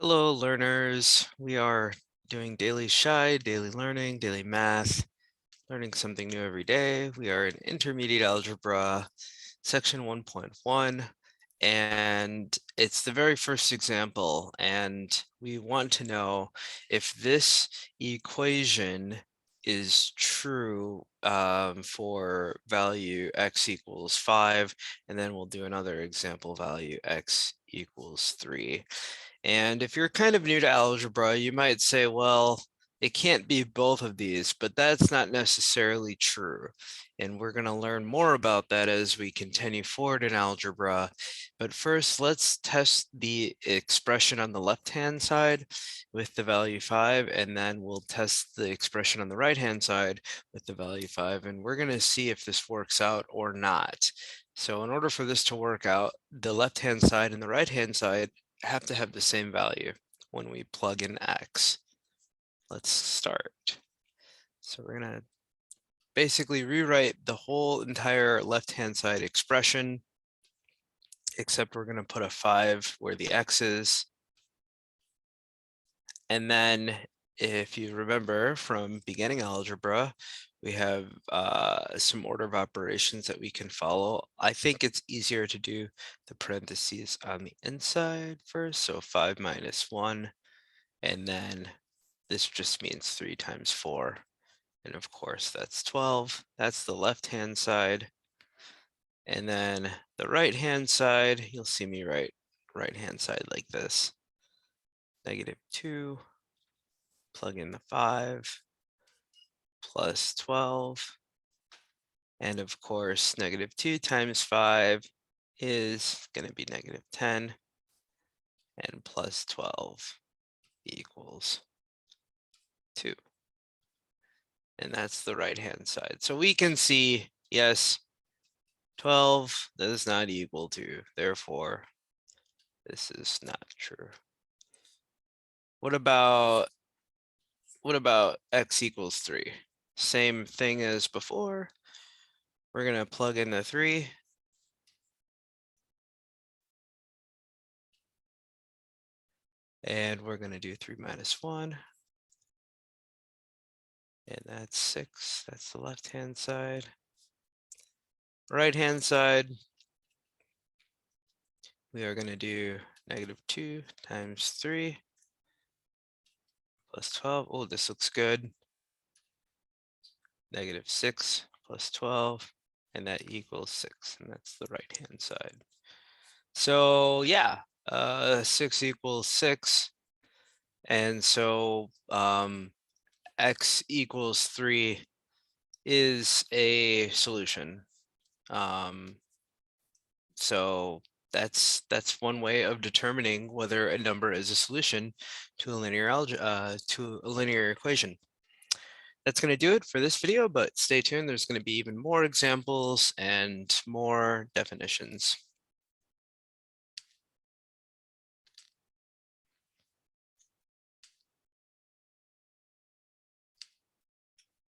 Hello, learners. We are doing daily shy, daily learning, daily math, learning something new every day. We are in Intermediate Algebra, section 1.1, and it's the very first example. And we want to know if this equation is true for value x equals 5, and then we'll do another example value x equals 3. And if you're kind of new to algebra, you might say, well, it can't be both of these, but that's not necessarily true. And we're going to learn more about that as we continue forward in algebra. But first, let's test the expression on the left-hand side with the value 5, and then we'll test the expression on the right-hand side with the value 5, and we're going to see if this works out or not. So in order for this to work out, the left-hand side and the right-hand side have to have the same value when we plug in x. Let's start. So we're going to basically rewrite the whole entire left-hand side expression, except we're going to put a 5 where the x is. And then if you remember from beginning algebra, we have some order of operations that we can follow. I think it's easier to do the parentheses on the inside first. So 5 minus 1. And then this just means 3 times 4. And of course, that's 12. That's the left-hand side. And then the right-hand side, you'll see me write right-hand side like this. -2, plug in the 5, plus 12. And of course, -2 times 5 is going to be -10. And plus 12 equals 2. And that's the right-hand side. So we can see, yes, 12 does not equal 2. Therefore, this is not true. What about x equals 3? Same thing as before. We're going to plug in the 3. And we're going to do 3 minus 1. And that's 6. That's the left-hand side. Right-hand side, we are going to do -2 times 3 plus 12. Oh, this looks good. -6 plus 12, and that equals 6, and that's the right-hand side. So yeah, 6 equals 6, and so x equals 3 is a solution. So that's one way of determining whether a number is a solution to a linear equation. That's going to do it for this video, but stay tuned. There's going to be even more examples and more definitions.